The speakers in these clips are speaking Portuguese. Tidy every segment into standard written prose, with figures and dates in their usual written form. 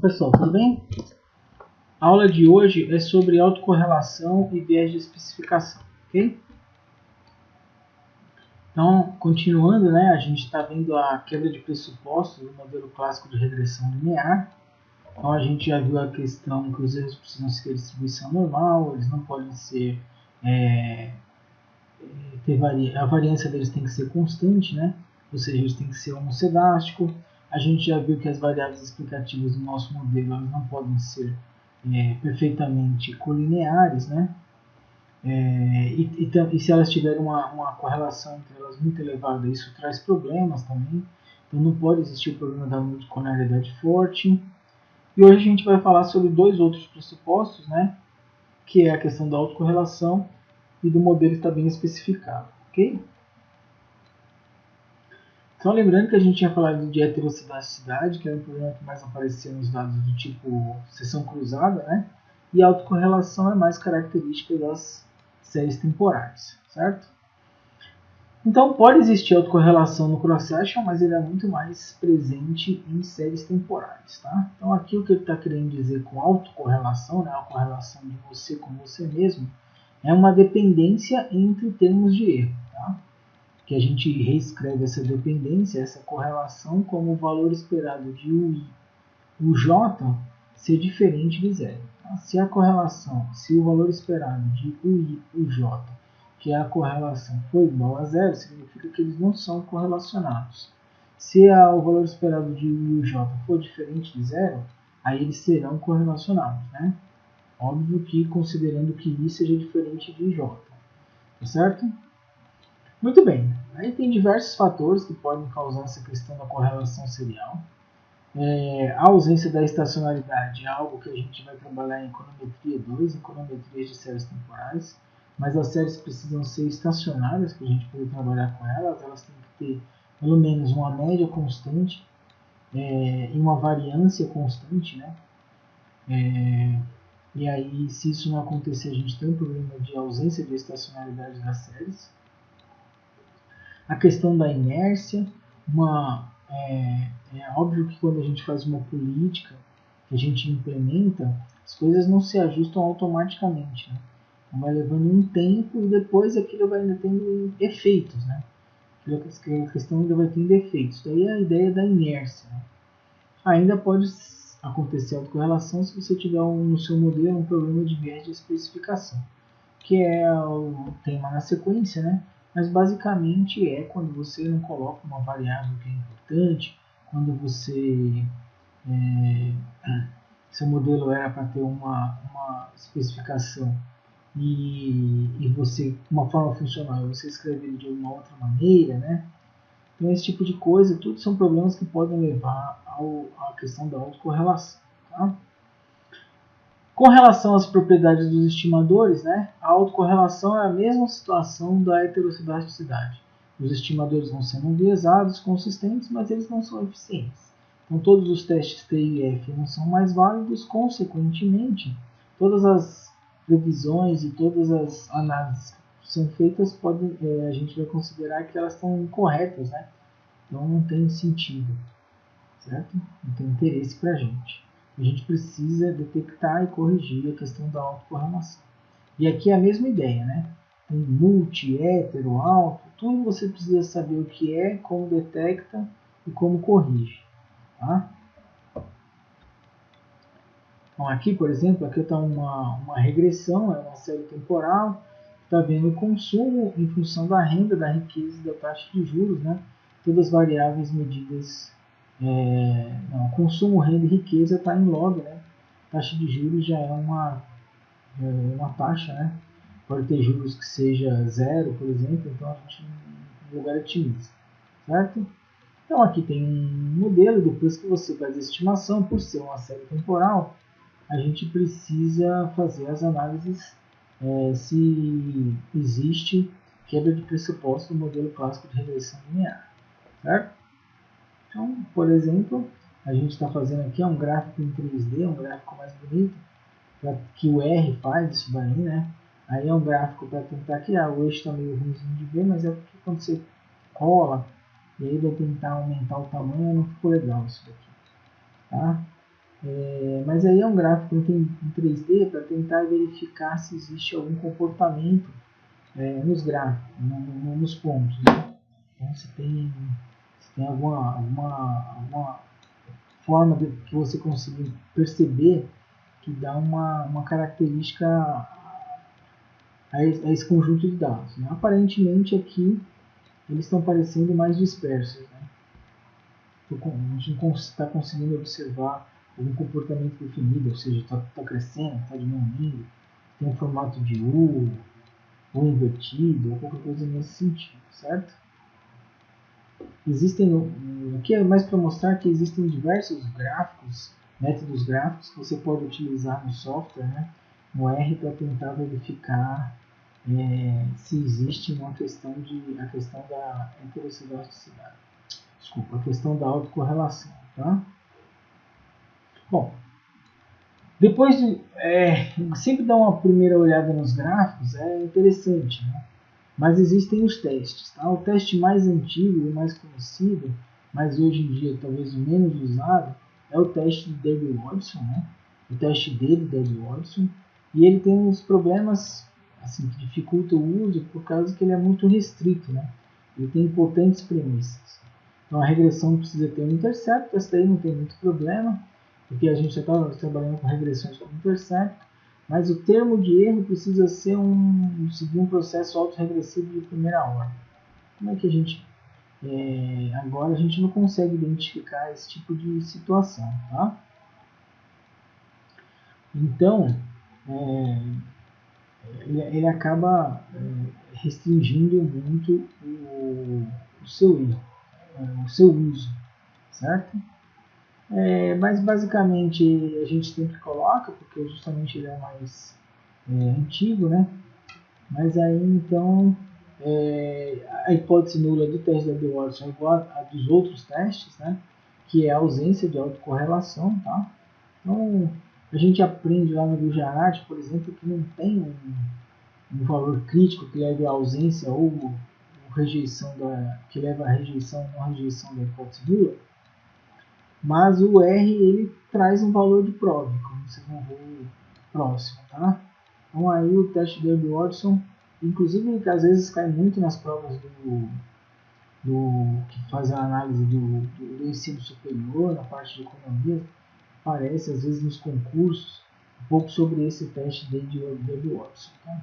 Pessoal, tudo bem? A aula de hoje é sobre autocorrelação e viés de especificação, ok? Então, continuando, né, a gente está vendo a quebra de pressupostos do modelo clássico de regressão linear. Então, a gente já viu a questão que os erros precisam ser a distribuição normal, eles não podem ser... a variância deles tem que ser constante, né? Ou seja, eles têm que ser homocedástico. A gente já viu que as variáveis explicativas do nosso modelo elas não podem ser perfeitamente colineares, né? E se elas tiverem uma correlação entre elas muito elevada, isso traz problemas também. Então não pode existir o problema da multicollinearidade forte. E hoje a gente vai falar sobre dois outros pressupostos, né? Que é a questão da autocorrelação e do modelo estar bem especificado, ok? Então lembrando que a gente tinha falado de heterocidasticidade, que era um problema que mais aparecia nos dados do tipo seção cruzada, né? E a autocorrelação é mais característica das séries temporais, certo? Então pode existir autocorrelação no cross-section, mas ele é muito mais presente em séries temporais, tá? Então aqui o que ele está querendo dizer com autocorrelação, né? A correlação de você com você mesmo, é uma dependência entre termos de erro, tá? Que a gente reescreve essa dependência, essa correlação, como o valor esperado de UI, UJ, ser diferente de zero. Tá? Se a correlação, se o valor esperado de UI, UJ, que é a correlação, for igual a zero, significa que eles não são correlacionados. Se o valor esperado de UI e UJ for diferente de zero, aí eles serão correlacionados, né? Óbvio que considerando que I seja diferente de J, tá certo? Muito bem, aí tem diversos fatores que podem causar essa questão da correlação serial. A ausência da estacionalidade é algo que a gente vai trabalhar em econometria 2, econometria de séries temporais, mas as séries precisam ser estacionárias para a gente poder trabalhar com elas, elas têm que ter pelo menos uma média constante e uma variância constante, né? E aí, se isso não acontecer, a gente tem um problema de ausência de estacionalidade das séries. A questão da inércia, é óbvio que quando a gente faz uma política, que a gente implementa, as coisas não se ajustam automaticamente, né? Então vai levando um tempo e depois aquilo vai ainda tendo efeitos, né? A questão ainda vai tendo efeitos. Daí é a ideia da inércia, né? Ainda pode acontecer autocorrelação se você tiver no seu modelo um problema de viés de especificação, que é o tema na sequência, né? Mas basicamente é quando você não coloca uma variável que é importante, quando você seu modelo era para ter uma especificação e você uma forma funcional, você escreve ele de uma outra maneira, né? Então esse tipo de coisa, tudo são problemas que podem levar à questão da autocorrelação, tá? Com relação às propriedades dos estimadores, né, a autocorrelação é a mesma situação da heterocidasticidade. Os estimadores vão sendo enviesados, consistentes, mas eles não são eficientes. Então, todos os testes T e F não são mais válidos, consequentemente, todas as previsões e todas as análises que são feitas, a gente vai considerar que elas estão incorretas, né? Então, não tem sentido, certo? Não tem interesse para a gente. A gente precisa detectar e corrigir a questão da autocorrelação. E aqui é a mesma ideia, né? Tem multi, hétero, auto, tudo você precisa saber o que é, como detecta e como corrige. Tá? Então aqui, por exemplo, aqui está uma regressão, é uma série temporal, está vendo o consumo em função da renda, da riqueza e da taxa de juros, né? Todas as variáveis medidas, consumo, renda e riqueza está em log, né? Taxa de juros já é uma taxa, né? Pode ter juros que seja zero, por exemplo, então a gente logaritmiza, certo? Então aqui tem um modelo, depois que você faz a estimação, por ser uma série temporal, a gente precisa fazer as análises se existe quebra de pressuposto no modelo clássico de regressão linear, certo? Então, por exemplo, a gente está fazendo aqui um gráfico em 3D, um gráfico mais bonito, que o R faz isso daí, né? Aí é um gráfico para tentar criar, o eixo está meio ruimzinho de ver, mas é porque quando você cola, e aí vai tentar aumentar o tamanho, não ficou legal isso daqui, tá? Mas aí é um gráfico em 3D para tentar verificar se existe algum comportamento nos gráficos, nos pontos. Né? Então, se tem alguma forma que você consiga perceber que dá uma característica a esse conjunto de dados. Né? Aparentemente aqui eles estão parecendo mais dispersos. Né? A gente não está conseguindo observar algum comportamento definido, ou seja, está crescendo, está diminuindo, tem um formato de U, ou invertido, ou qualquer coisa nesse sentido, certo? Aqui é mais para mostrar que existem diversos gráficos, métodos gráficos que você pode utilizar no software, né, no R, para tentar verificar se existe a questão da heterocidasticidade. Desculpa, a questão da autocorrelação, tá? Bom, depois de sempre dar uma primeira olhada nos gráficos é interessante, né? Mas existem os testes. Tá? O teste mais antigo e mais conhecido, mas hoje em dia talvez o menos usado, é o teste de Debye-Watson, né? O teste D de Debye-Watson. E ele tem uns problemas assim, que dificultam o uso por causa que ele é muito restrito. Né? Ele tem importantes premissas. Então a regressão precisa ter um intercepto, essa daí não tem muito problema, porque a gente já está trabalhando com regressões com intercepto. Mas o termo de erro precisa ser seguir um processo autorregressivo de primeira ordem. Como é que a gente... agora a gente não consegue identificar esse tipo de situação. Tá? Então, ele acaba restringindo muito o seu erro, o seu uso. Certo? Mas basicamente a gente sempre coloca, porque justamente ele é mais antigo, né? Mas aí então a hipótese nula do teste da Debye-Watson é igual a dos outros testes, né? Que é a ausência de autocorrelação, tá? Então a gente aprende lá no Gujarati, por exemplo, que não tem um valor crítico que leve à ausência ou rejeição que leva à rejeição ou não rejeição da hipótese nula. Mas o R ele traz um valor de prova, como vocês vão ver próximo, tá? Então aí o teste de Debye-Watson, inclusive às vezes cai muito nas provas que faz a análise do ensino superior, na parte de economia, aparece às vezes nos concursos um pouco sobre esse teste de Debye-Watson. Tá?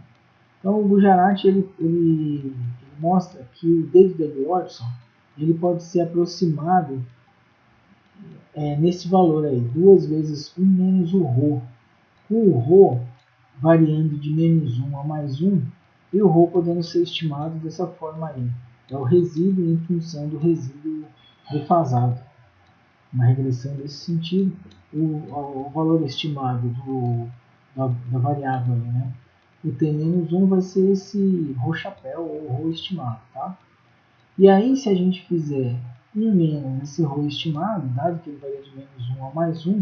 Então o Gujarati ele mostra que o D de Debye-Watson ele pode ser aproximado nesse valor aí, 2 vezes 1 menos o ρ. Com o ρ variando de menos 1 a mais 1, e o ρ podendo ser estimado dessa forma aí. É o resíduo em função do resíduo defasado. Uma regressão nesse sentido, o valor estimado da variável, né? O t-1 vai ser esse ρ chapéu ou ρ estimado. Tá? E aí, se a gente fizer 1 menos esse ρ estimado, dado que ele varia de menos 1 a mais 1,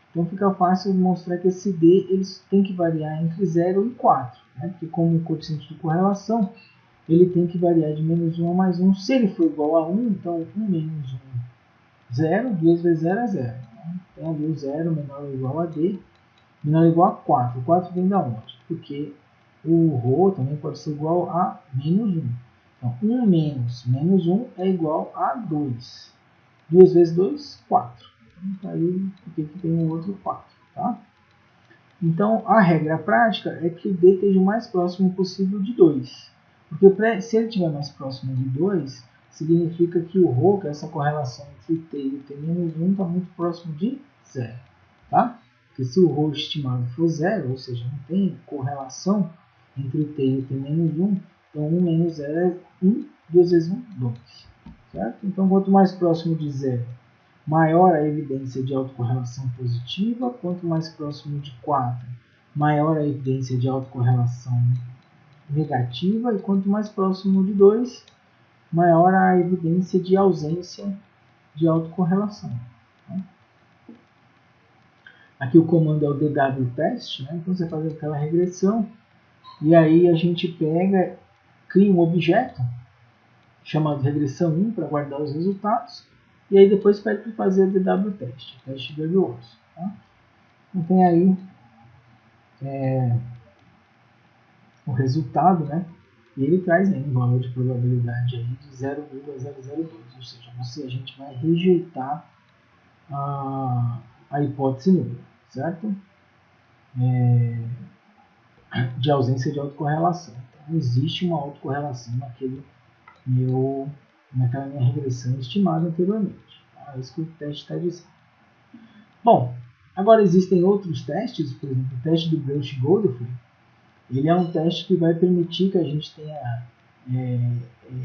então fica fácil mostrar que esse D eles tem que variar entre 0 e 4, né? Porque como o coeficiente de correlação, ele tem que variar de menos 1 a mais 1. Se ele for igual a 1, então 1 menos 1, 0, 2 vezes 0 é 0. Né? Tem ali o 0 menor ou igual a D, menor ou igual a 4. O 4 vem da onde? Porque o ρ também pode ser igual a menos 1. Então, 1 menos 1 é igual a 2. 2 vezes 2, 4. Então, aí, porque aqui tem um outro 4. Tá? Então, a regra prática é que o D esteja o mais próximo possível de 2. Porque se ele estiver mais próximo de 2, significa que o ρ, que é essa correlação entre o T e o T-1, está muito próximo de 0. Tá? Porque se o ρ estimado for 0, ou seja, não tem correlação entre o T e o T-1, então 1 menos 0 é 1, 2 vezes 1, 2. Certo? Então, quanto mais próximo de 0, maior a evidência de autocorrelação positiva. Quanto mais próximo de 4, maior a evidência de autocorrelação negativa. E quanto mais próximo de 2, maior a evidência de ausência de autocorrelação. Aqui o comando é o DW-test, né? Então você faz aquela regressão e aí a gente pega, cria um objeto chamado regressão 1 para guardar os resultados e aí depois pede para fazer o DW-test, teste de Debye-Watson. Tá? Então tem aí o resultado, né? E ele traz aí um valor de probabilidade aí de 0,002, ou seja, a gente vai rejeitar a hipótese nula, certo? De ausência de autocorrelação. Então, existe uma autocorrelação naquela minha regressão estimada anteriormente. Tá? É isso que o teste está dizendo. Bom, agora existem outros testes, por exemplo, o teste do Brush-Godfrey. Ele é um teste que vai permitir que a gente tenha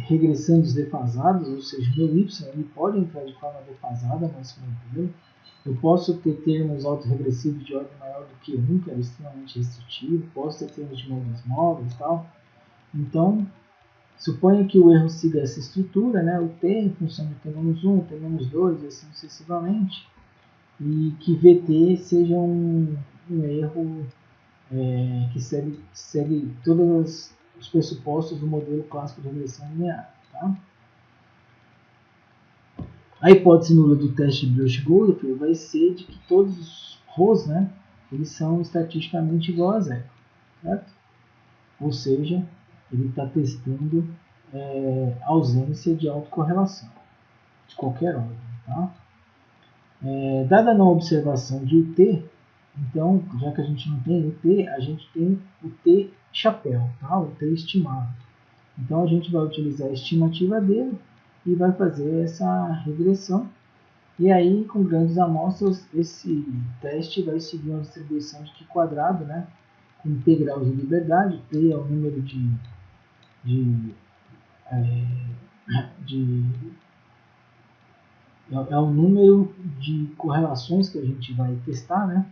regressandos defasados, ou seja, meu y ele pode entrar de forma defasada nesse modelo. Eu posso ter termos autorregressivos de ordem maior do que 1, que é extremamente restritivo, posso ter termos de modos móveis e tal. Então, suponha que o erro siga essa estrutura, né? O t em função de t-1, t-2 e assim sucessivamente, e que VT seja um erro que segue todos os pressupostos do modelo clássico de regressão linear. Tá? A hipótese nula do teste de Brush-Godfrey vai ser de que todos os Rhos, né, eles são estatisticamente igual a zero, certo? Ou seja, ele está testando ausência de autocorrelação de qualquer ordem. Tá? Dada a não observação de UT, então, já que a gente não tem UT, a gente tem o T chapéu, tá? O T estimado. Então a gente vai utilizar a estimativa dele e vai fazer essa regressão. E aí, com grandes amostras, esse teste vai seguir uma distribuição de Q quadrado, né? Com P graus de liberdade. P é o número é o número de correlações que a gente vai testar, né?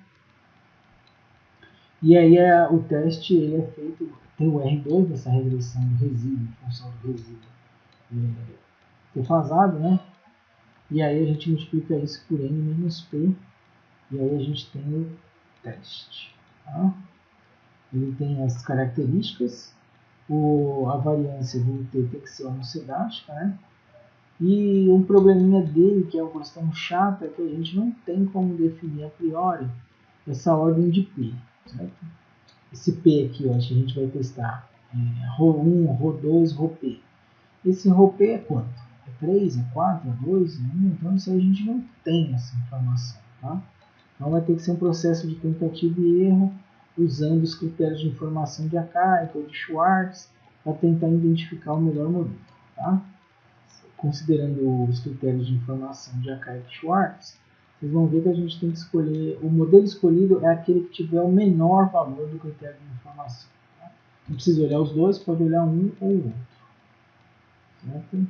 E aí o teste ele é feito, tem o R2 dessa regressão do resíduo, em função do resíduo defasado, né? E aí a gente multiplica isso por N menos P, e aí a gente tem o teste. Tá? Ele tem as características, a variância do T tem que ser homocedástica, né? E um probleminha dele, que é uma questão chata, é que a gente não tem como definir a priori essa ordem de P, certo? Esse P aqui, ó, a gente vai testar Rho1, Rho2, Rho-P. Esse Rho-P é quanto? É 3, é 4, é 2, é 1? Então isso aí a gente não tem essa informação. Tá? Então vai ter que ser um processo de tentativa e erro, usando os critérios de informação de Akaike ou de Schwartz, para tentar identificar o melhor modelo. Tá? Considerando os critérios de informação de Akaike e Schwartz, vocês vão ver que a gente tem que escolher, o modelo escolhido é aquele que tiver o menor valor do critério de informação. Tá? Não precisa olhar os dois, pode olhar um ou o outro. Certo?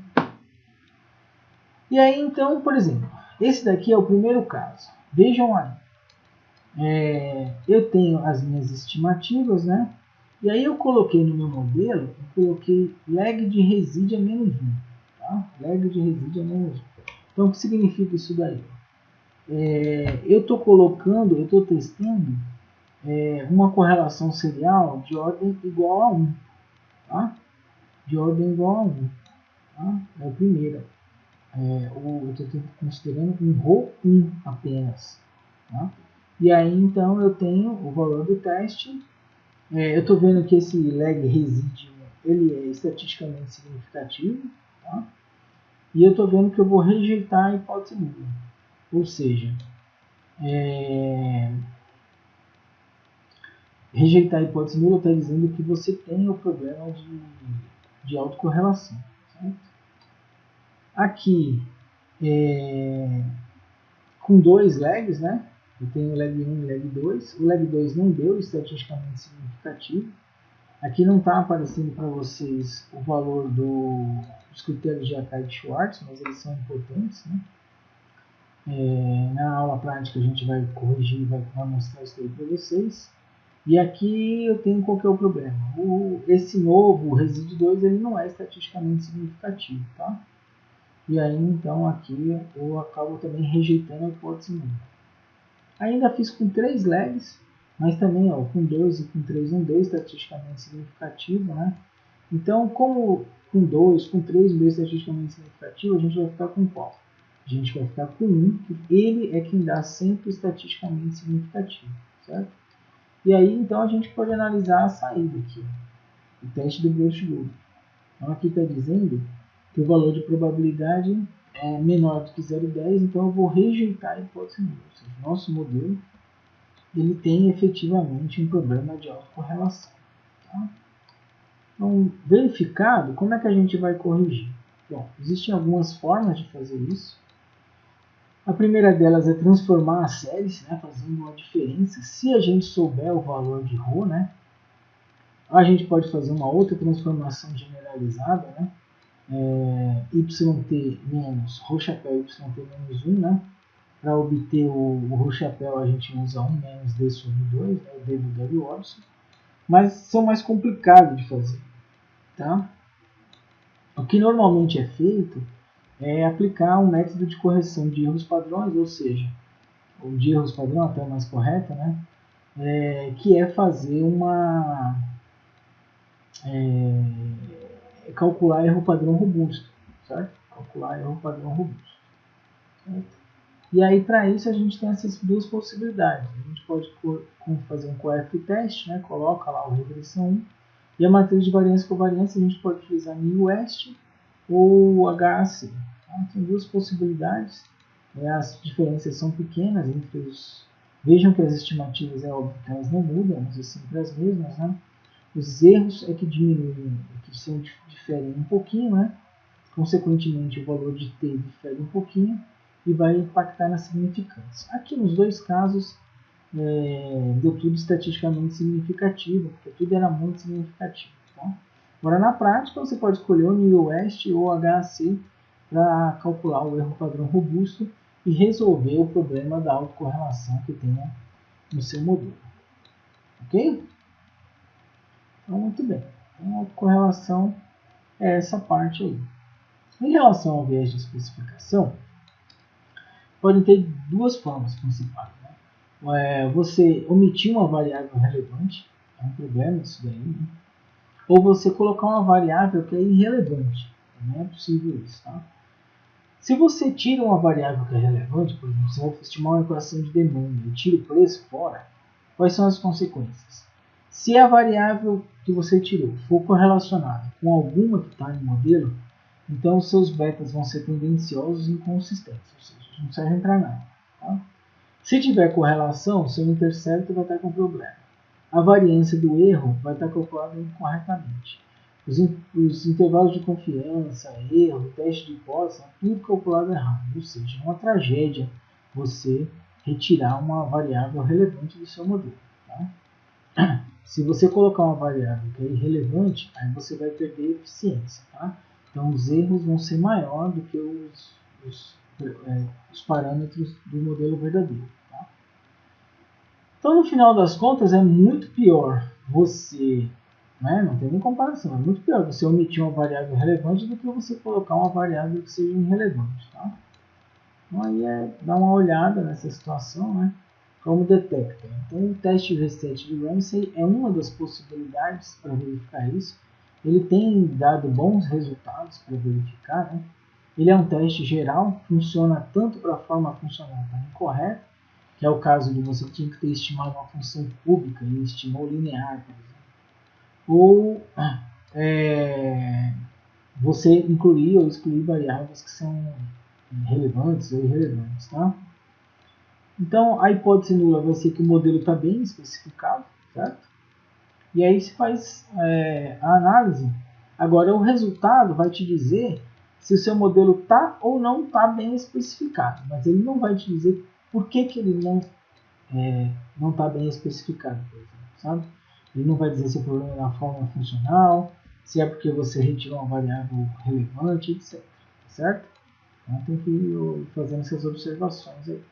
E aí, então, por exemplo, esse daqui é o primeiro caso. Vejam aí. Eu tenho as minhas estimativas, né? E aí eu coloquei no meu modelo, eu coloquei lag de resíduo a menos 1. Tá? Lag de resíduo a menos 1. Então, o que significa isso daí? Eu estou testando uma correlação serial de ordem igual a 1. Tá? De ordem igual a 1. Tá? É a primeira. Eu estou considerando um Rho1 apenas. Tá? E aí, então, eu tenho o valor do teste. Eu estou vendo que esse lag resíduo ele é estatisticamente significativo. Tá? E eu estou vendo que eu vou rejeitar a hipótese nula. Ou seja, rejeitar a hipótese nula está dizendo que você tem o problema de autocorrelação. Certo? Aqui, com dois lags, né? Eu tenho o lag 1 e o lag 2. O lag 2 não deu estatisticamente significativo. Aqui não está aparecendo para vocês o valor dos critérios de Akaike e Schwartz, mas eles são importantes. Né? Na aula prática a gente vai corrigir e vai mostrar isso aí para vocês. E aqui eu tenho qual que é o problema. Esse novo, o resíduo 2, ele não é estatisticamente significativo. Tá? E aí então aqui eu acabo também rejeitando a hipótese nula. Ainda fiz com 3 lags, mas também com 2 e com 3 não deu estatisticamente significativo. Né? Então, como com 2, com 3 não deu estatisticamente significativo, a gente vai ficar com qual? A gente vai ficar com 1, que ele é quem dá sempre estatisticamente significativo, certo? E aí, então, a gente pode analisar a saída aqui, o teste do Brush-Loop. Então, aqui está dizendo que o valor de probabilidade é menor do que 0,10, então eu vou rejeitar a hipótese nula. Ou seja, nosso modelo ele tem efetivamente um problema de autocorrelação. Tá? Então, verificado, como é que a gente vai corrigir? Bom, existem algumas formas de fazer isso. A primeira delas é transformar as séries, né, fazendo uma diferença. Se a gente souber o valor de ρ, né, a gente pode fazer uma outra transformação generalizada, né, yt menos ρ chapéu yt menos 1, né, para obter o ρ chapéu a gente usa 1 menos d sobre 2, né, o d do W Robson, mas são mais complicados de fazer. Tá? O que normalmente é feito é aplicar um método de correção de erros padrões, ou seja, o de erros padrão até o mais correto, né? Que é fazer uma calcular erro padrão robusto, certo? Calcular erro padrão robusto. Certo? E aí para isso a gente tem essas duas possibilidades. A gente pode fazer um coef teste, né? Coloca lá o regressão 1, e a matriz de variância e covariância a gente pode utilizar NIWEST ou HAC. Tá? Tem duas possibilidades. As diferenças são pequenas entre os. Vejam que as estimativas é óbvio que elas não mudam, mas são sempre as mesmas. Né? Os erros é que diminuem, que diferem um pouquinho, né? Consequentemente o valor de t difere um pouquinho e vai impactar na significância. Aqui nos dois casos deu tudo estatisticamente significativo, porque tudo era muito significativo. Tá? Agora, na prática, você pode escolher o NIWEST ou HAC para calcular o erro padrão robusto e resolver o problema da autocorrelação que tenha no seu modelo. Ok? Então, muito bem. Então, a autocorrelação é essa parte aí. Em relação ao viés de especificação, podem ter duas formas principais. Né? Você omitir uma variável relevante, é um problema isso daí, né? Ou você colocar uma variável que é irrelevante. Não é possível isso. Tá? Se você tira uma variável que é relevante, por exemplo, você vai estimar uma equação de demanda e tira o preço fora, quais são as consequências? Se a variável que você tirou for correlacionada com alguma que está no modelo, então os seus betas vão ser tendenciosos e inconsistentes, ou seja, não servem para nada. Tá? Se tiver correlação, seu intercepto vai estar com problema. A variância do erro vai estar calculada incorretamente. Os intervalos de confiança, erro, teste de hipótese, tudo calculado errado. Ou seja, é uma tragédia você retirar uma variável relevante do seu modelo. Tá? Se você colocar uma variável que é irrelevante, aí você vai perder eficiência. Tá? Então os erros vão ser maiores do que os parâmetros do modelo verdadeiro. Tá? Então, no final das contas, é muito pior você, né, não tem nem comparação, é muito pior você omitir uma variável relevante do que você colocar uma variável que seja irrelevante. Tá? Então, aí é dar uma olhada nessa situação, né, como detecta. Então, o teste reset de Ramsey é uma das possibilidades para verificar isso. Ele tem dado bons resultados para verificar. Né? Ele é um teste geral, funciona tanto para a forma funcional como correta, que é o caso de você tinha que ter estimado uma função cúbica e estimou linear, por exemplo. Ou você incluir ou excluir variáveis que são relevantes ou irrelevantes. Tá? Então, a hipótese nula vai ser que o modelo está bem especificado, certo? E aí se faz a análise. Agora, o resultado vai te dizer se o seu modelo está ou não está bem especificado, mas ele não vai te dizer por que ele não está bem especificado, por exemplo, sabe? Ele não vai dizer se o problema é na forma funcional, se é porque você retirou uma variável relevante, etc. Certo? Então tem que ir fazendo essas observações aí.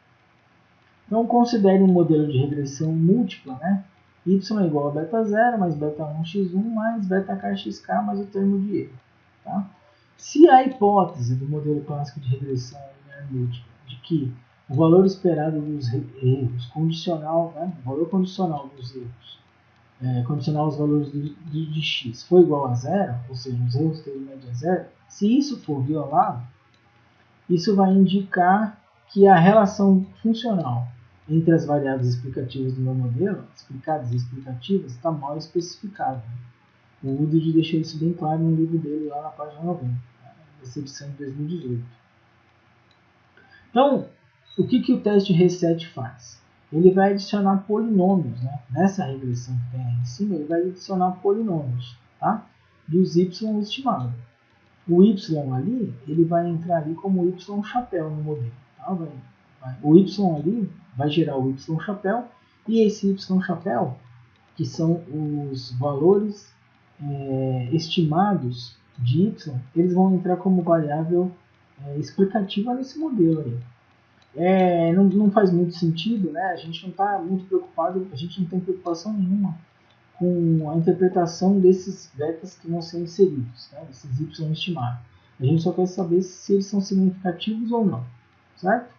Então considere um modelo de regressão múltipla, né? Y é igual a beta 0 mais beta 1 x1 mais beta k xk mais o termo de erro. Tá? Se a hipótese do modelo clássico de regressão linear múltipla de que o valor esperado dos erros, condicional, né? O valor condicional dos erros, condicional aos valores de x, for igual a zero, ou seja, os erros têm média zero, se isso for violado, isso vai indicar que a relação funcional entre as variáveis explicativas do meu modelo, explicadas e explicativas, está mal especificada. O Woodard deixou isso bem claro no livro dele lá na página 90, essa edição de 2018. Então, o que o teste reset faz? Ele vai adicionar polinômios, né? Nessa regressão que tem aí em cima, ele vai adicionar polinômios, tá? Dos y estimados. O y ali, ele vai entrar ali como y chapéu no modelo, tá? O y ali vai gerar o y chapéu, e esse y chapéu, que são os valores estimados de y, eles vão entrar como variável explicativa nesse modelo aí. Não faz muito sentido, né? A gente não está muito preocupado, a gente não tem preocupação nenhuma com a interpretação desses betas que vão ser inseridos, né? Esses y estimados. A gente só quer saber se eles são significativos ou não, certo?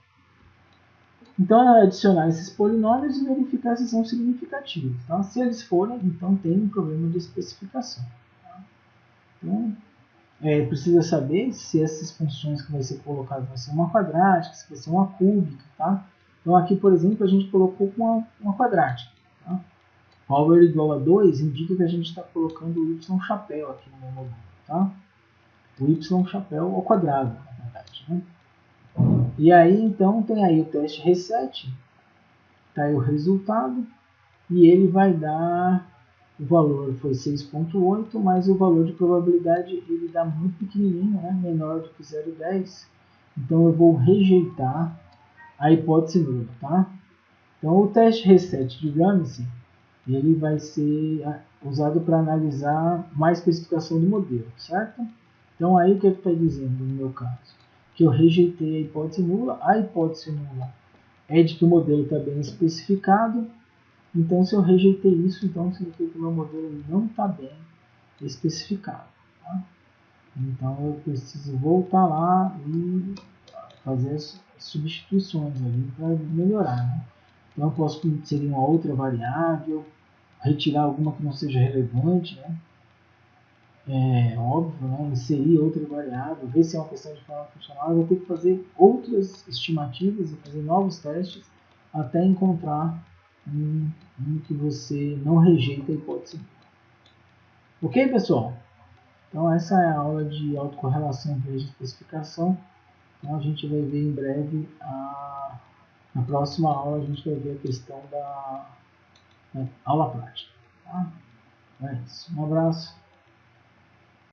Então é adicionar esses polinômios e verificar se são significativos. Tá? Se eles forem, então tem um problema de especificação. Tá? Então, precisa saber se essas funções que vai ser colocadas vai ser uma quadrática, se vai ser uma cúbica. Tá? Então aqui, por exemplo, a gente colocou com uma quadrática. Tá? Power igual a 2 indica que a gente está colocando o y chapéu aqui no modelo. Tá? O y chapéu ao quadrado, na verdade. Né? E aí, então, tem aí o teste reset, tá aí o resultado, e ele vai dar, o valor foi 6.8, mas o valor de probabilidade ele dá muito pequenininho, né? Menor do que 0,10, então eu vou rejeitar a hipótese nula, tá? Então o teste reset de Ramsey, ele vai ser usado para analisar mais especificação do modelo, certo? Então aí o que ele está dizendo no meu caso? Que eu rejeitei a hipótese nula é de que o modelo está bem especificado, então se eu rejeitei isso, então significa que o meu modelo não está bem especificado. Tá? Então eu preciso voltar lá e fazer as substituições ali para melhorar. Né? Então eu posso inserir uma outra variável, retirar alguma que não seja relevante, né? Óbvio, né? Inserir outra variável, ver se é uma questão de forma funcional, eu vou ter que fazer outras estimativas e fazer novos testes até encontrar um que você não rejeita a hipótese. Ok, pessoal? Então essa é a aula de autocorrelação em vez de especificação. Então a gente vai ver em breve, na próxima aula a gente vai ver a questão da aula prática. Tá? É isso. Um abraço.